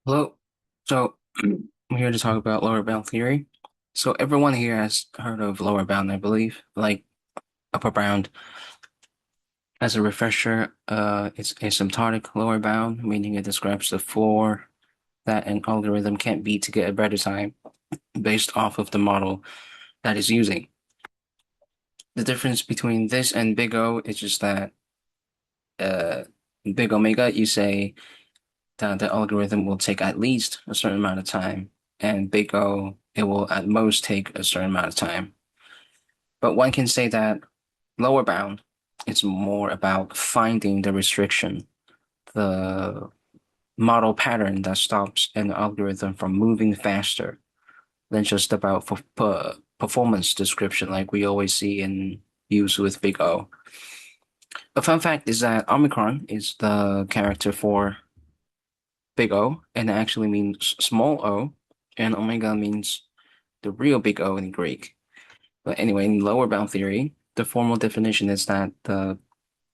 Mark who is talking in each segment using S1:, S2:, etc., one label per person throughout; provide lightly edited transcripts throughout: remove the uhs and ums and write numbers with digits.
S1: Hello. So I'm here to talk about lower bound theory. So everyone here has heard of lower bound, I believe, like upper bound. As a refresher, it's asymptotic lower bound, meaning it describes the floor that an algorithm can't beat to get a better time based off of the model that it's using. The difference between this and big O is just that uh, big omega, you say that the algorithm will take at least a certain amount of time, and big O, it will at most take a certain amount of time. But one can say that lower bound is more about finding the restriction, the model pattern that stops an algorithm from moving faster than just about performance description like we always see in use with big O. A fun fact is that Omicron is the character for big O, and it actually means small o, and omega means the real big O in Greek. But anyway, in lower bound theory, the formal definition is that the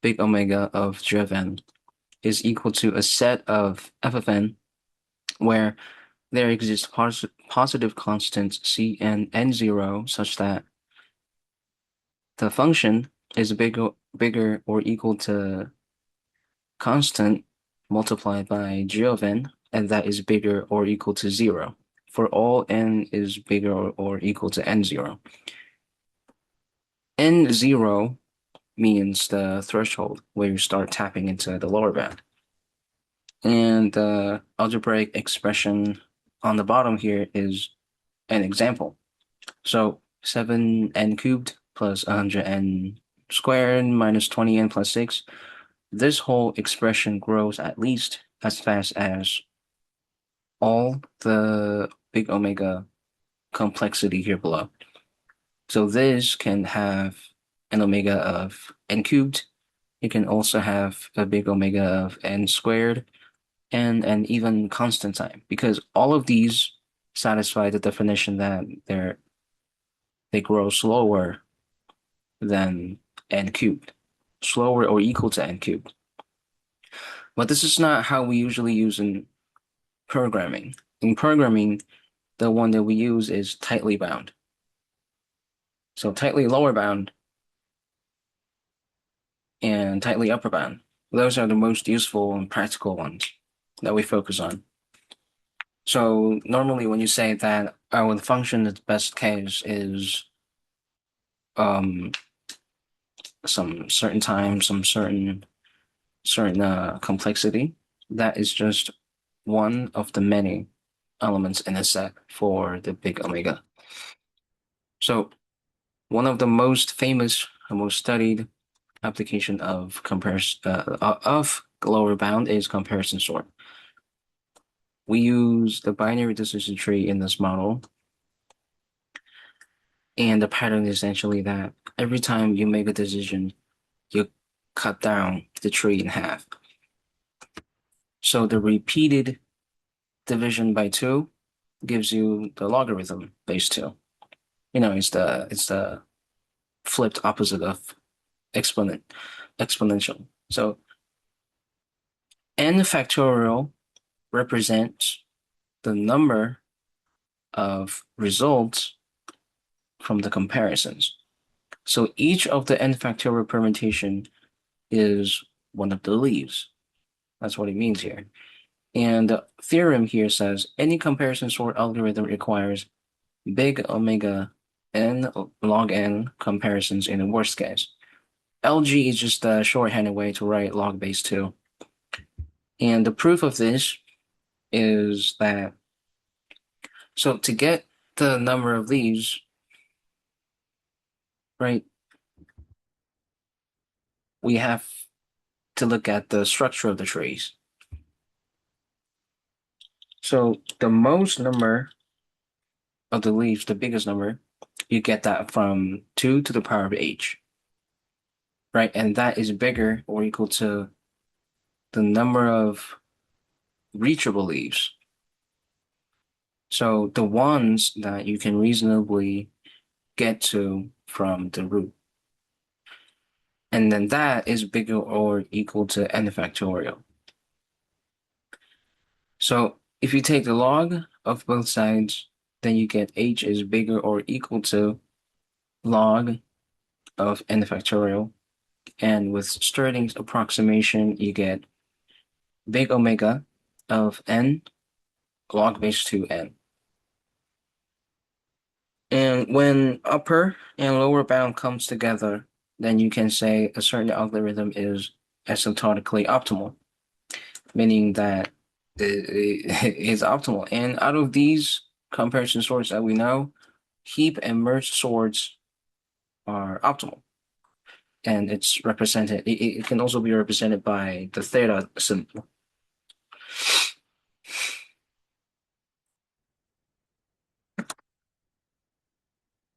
S1: big omega of g of n is equal to a set of f of n where there exist positive constants c and n0 such that the function is bigger or equal to constant multiplied by g of n, and that is bigger or equal to 0 for all n is bigger or equal to n0. N0 means the threshold where you start tapping into the lower bound. And the algebraic expression on the bottom here is an example. So 7n cubed plus 100n squared minus 20n plus 6. This whole expression grows at least as fast as all the big omega complexity here below. So this can have an omega of n cubed. You can also have a big omega of n squared and an even constant time because all of these satisfy the definition that they grow slower than n cubed, slower or equal to n cubed. But this is not how we usually use in programming. In programming, the one that we use is tightly bound. So tightly lower bound and tightly upper bound. Those are the most useful and practical ones that we focus on. So normally when you say that our function the best case is um some certain time, some certain complexity, that is just one of the many elements in a set for the big omega. So one of the most famous and most studied application of comparison of lower bound is comparison sort. We use the binary decision tree in this model, and the pattern is essentially that every time you make a decision, you cut down the tree in half. So the repeated division by 2 gives you the logarithm base 2. It's the flipped opposite of exponential. So n factorial represents the number of results from the comparisons. So each of the n factorial permutation is one of the leaves. That's what it means here. And the theorem here says any comparison sort algorithm requires big omega n log n comparisons in the worst case. LG is just a shorthanded way to write log base 2. And the proof of this is that, so to get the number of leaves, right, we have to look at the structure of the trees. So the most number of the leaves, the biggest number, you get that from 2 to the power of h, right? And that is bigger or equal to the number of reachable leaves. So the ones that you can reasonably get to from the root. And then that is bigger or equal to n factorial. So If you take the log of both sides, then you get h is bigger or equal to log of n factorial. And with Stirling's approximation, you get big omega of n log base 2n. And when upper and lower bound comes together, then you can say a certain algorithm is asymptotically optimal, meaning that it is optimal. And out of these comparison sorts that we know, heap and merge sorts are optimal. And it's represented, it can also be represented by the theta symbol.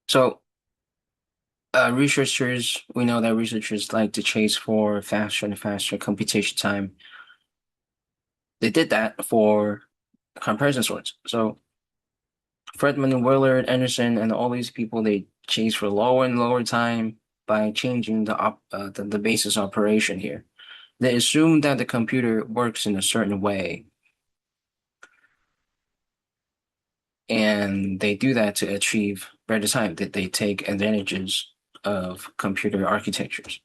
S1: So researchers, we know that researchers like to chase for faster and faster computation time. They did that for comparison sorts. So Fredman, Willard, Anderson, and all these people, they chase for lower and lower time by changing the basis operation here. They assume that the computer works in a certain way, and they do that to achieve better time, that they take advantages of computer architectures.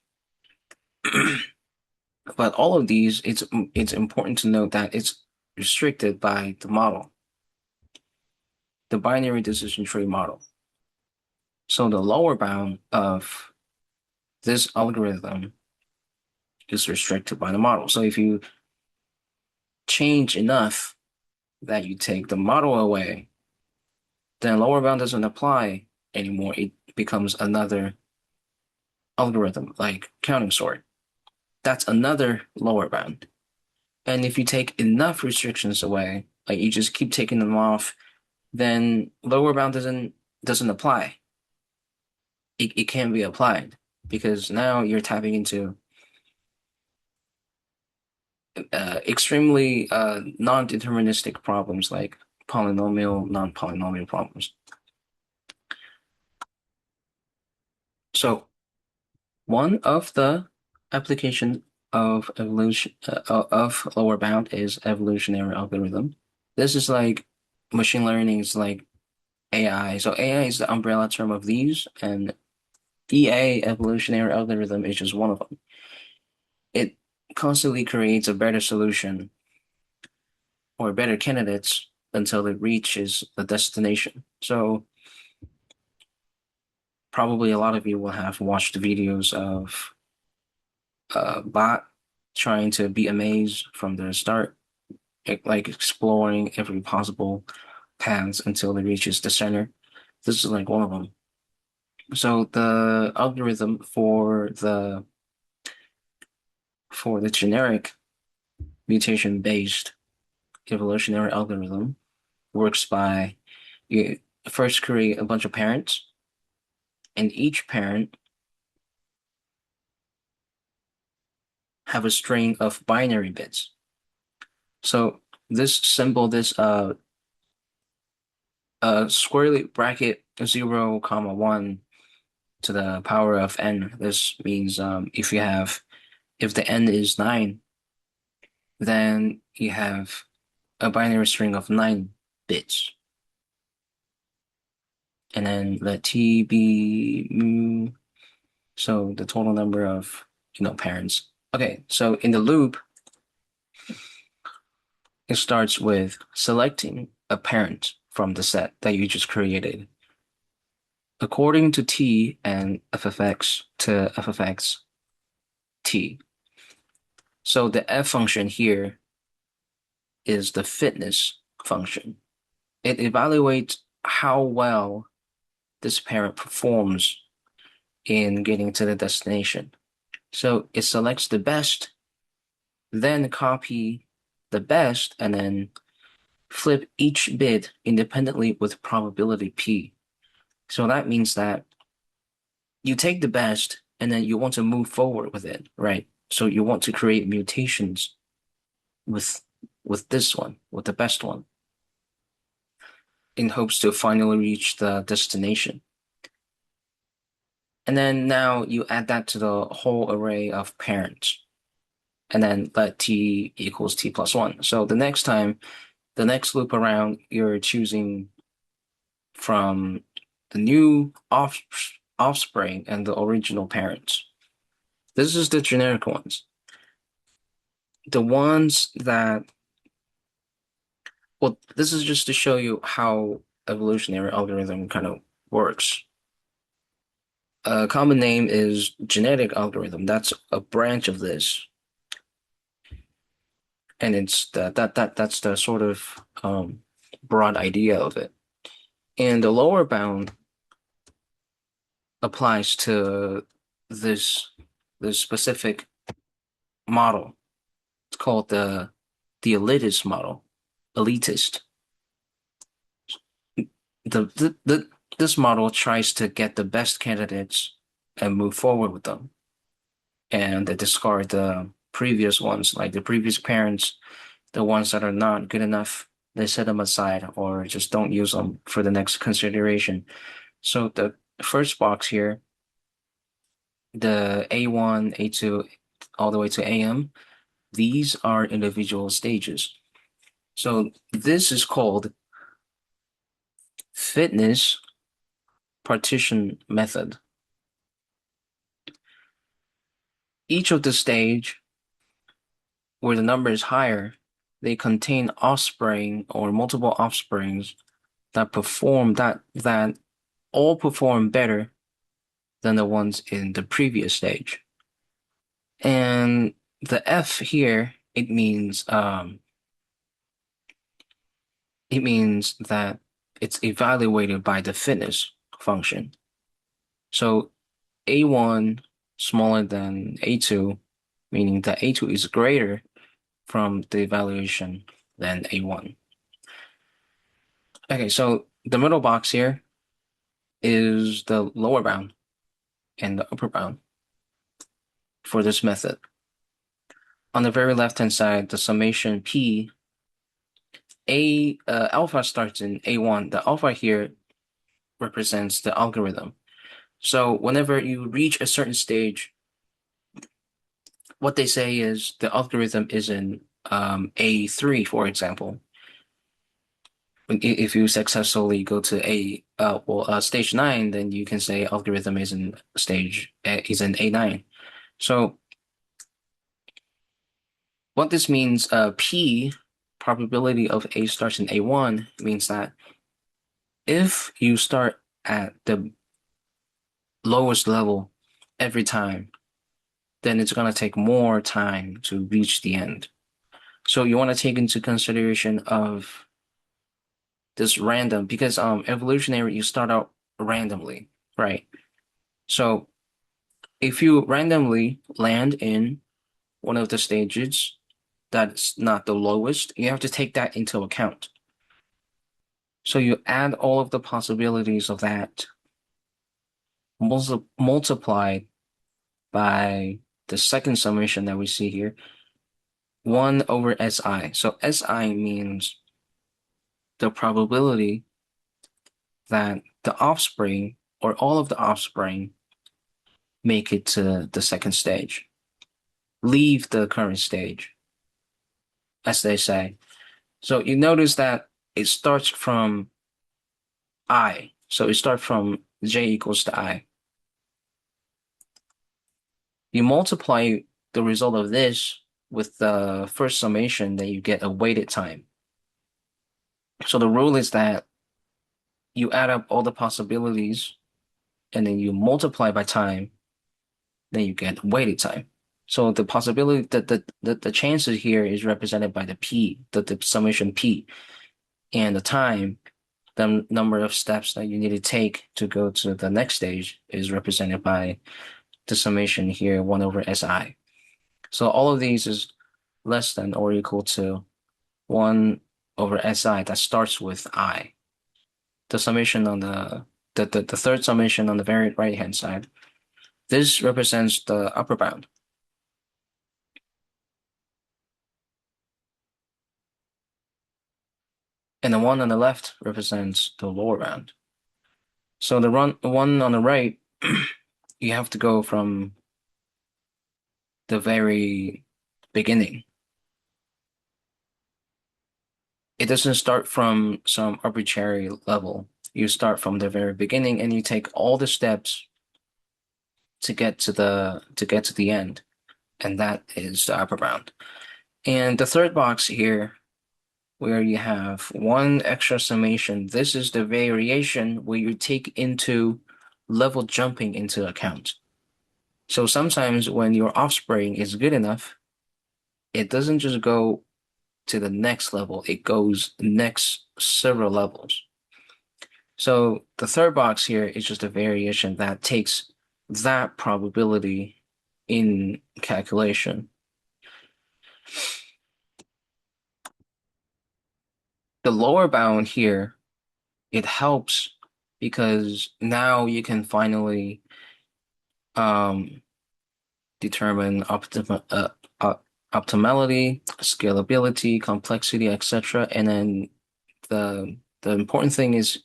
S1: But all of these, it's important to note that it's restricted by the model, the binary decision tree model. So the lower bound of this algorithm is restricted by the model. So if you change enough that you take the model away, then lower bound doesn't apply anymore. It becomes another algorithm, like counting sort. That's another lower bound. And if you take enough restrictions away, like you just keep taking them off, then lower bound doesn't apply. It can't be applied because now you're tapping into extremely non-deterministic problems like polynomial, non-polynomial problems. So one of the applications of evolution of lower bound is evolutionary algorithm. This is like machine learning is like AI. So AI is the umbrella term of these, and EA, evolutionary algorithm, is just one of them. It constantly creates a better solution or better candidates until it reaches the destination. So probably a lot of you will have watched videos of bot trying to beat a maze from the start, like exploring every possible paths until it reaches the center. This is like one of them. So the algorithm for the generic mutation-based evolutionary algorithm works by you first create a bunch of parents, and each parent have a string of binary bits. So this symbol, this squarely bracket 0, 1 to the power of n. This means if the n is 9, then you have a binary string of 9 bits. And then let t be mu, so the total number of parents. Okay, so in the loop, it starts with selecting a parent from the set that you just created. According to t and f of x to f of x t. So the f function here is the fitness function. It evaluates how well this parent performs in getting to the destination. So it selects the best, then copy the best, and then flip each bit independently with probability p. So that means that you take the best and then you want to move forward with it, right? So you want to create mutations with this one, with the best one, in hopes to finally reach the destination. And then now you add that to the whole array of parents, and then let t equals t plus 1. So the next time The next loop around, you're choosing from the new offspring and the original parents. This is the generic ones. The ones that, well, this is just to show you how evolutionary algorithm kind of works. A common name is genetic algorithm. That's a branch of this, and it's that's the sort of broad idea of it. And the lower bound applies to this this specific model. It's called the elitist model. Elitist. This model tries to get the best candidates and move forward with them, and they discard the previous ones, like the previous parents, the ones that are not good enough. They set them aside or just don't use them for the next consideration. So the first box here, the A1, A2, all the way to AM, these are individual stages. So this is called fitness partition method. Each of the stage where the number is higher, they contain offspring or multiple offsprings that all perform better than the ones in the previous stage. And the F here, it means that it's evaluated by the fitness function. So A1 smaller than A2, meaning that A2 is greater from the evaluation than A1. Okay, so the middle box here is the lower bound and the upper bound for this method. On the very left-hand side, the summation P, alpha starts in A1. The alpha here represents the algorithm. So whenever you reach a certain stage, what they say is the algorithm is in A3, for example. If you successfully go to stage 9, then you can say algorithm is in A9. So what this means, P, probability of A starts in A1, means that if you start at the lowest level every time, then it's going to take more time to reach the end. So you want to take into consideration of this random, because evolutionary, you start out randomly, right? So if you randomly land in one of the stages that's not the lowest, you have to take that into account. So you add all of the possibilities of that multiplied by the second summation that we see here, 1 over SI. So SI means the probability that the offspring or all of the offspring make it to the second stage, leave the current stage, as they say. So you notice that it starts from I. So it starts from J equals to I. You multiply the result of this with the first summation, then you get a weighted time. So the rule is that you add up all the possibilities and then you multiply by time, then you get weighted time. So the possibility that the chances here is represented by the P, the summation P, and the time, the number of steps that you need to take to go to the next stage is represented by the summation here, 1 over SI. So all of these is less than or equal to 1 over SI that starts with I. The summation on the third summation on the very right-hand side, this represents the upper bound. And the one on the left represents the lower bound. So the one on the right, you have to go from the very beginning. It doesn't start from some arbitrary level. You start from the very beginning and you take all the steps to get to the end, and that is the upper bound. And the third box here, where you have one extra summation, this is the variation where you take into level jumping into account. So sometimes when your offspring is good enough, it doesn't just go to the next level, it goes next several levels. So the third box here is just a variation that takes that probability in calculation. The lower bound here, it helps because now you can finally um, determine optimality, scalability, complexity, etc. And then the important thing is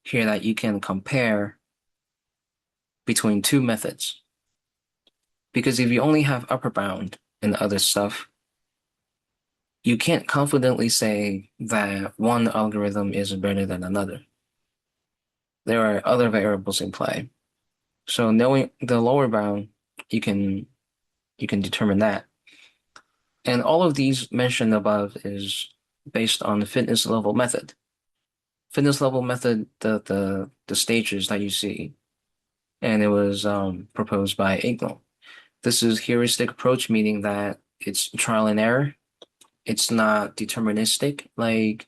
S1: here that you can compare between two methods. Because if you only have upper bound and other stuff, you can't confidently say that one algorithm is better than another. There are other variables in play. So knowing the lower bound, you can you can determine that. And all of these mentioned above is based on the fitness level method. Fitness level method, the stages that you see, and it was proposed by Igno. This is heuristic approach, meaning that it's trial and error. It's not deterministic like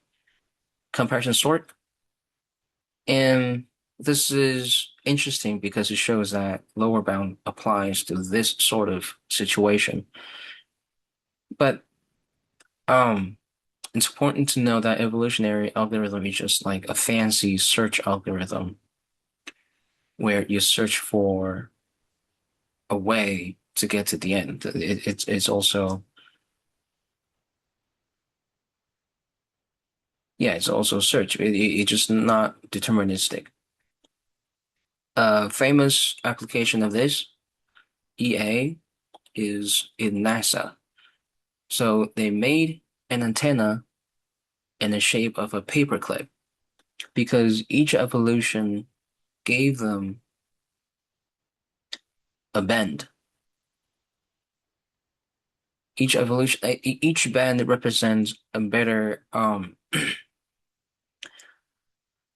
S1: comparison sort. And this is interesting because it shows that lower bound applies to this sort of situation. But um, it's important to know that evolutionary algorithm is just like a fancy search algorithm where you search for a way to get to the end. It's also yeah, it's also search. It's just not deterministic. A famous application of this, EA, is in NASA. So they made an antenna in the shape of a paperclip because each evolution gave them a bend. Each bend represents a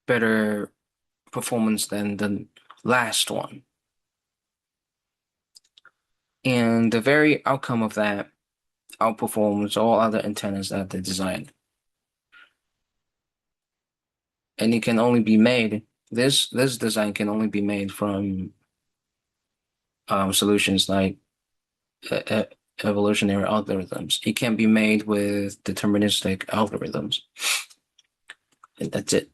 S1: better performance than the last one. And the very outcome of that outperforms all other antennas that they designed. And it can only be made, this design can only be made from solutions like uh, evolutionary algorithms. It can be made with deterministic algorithms. And that's it.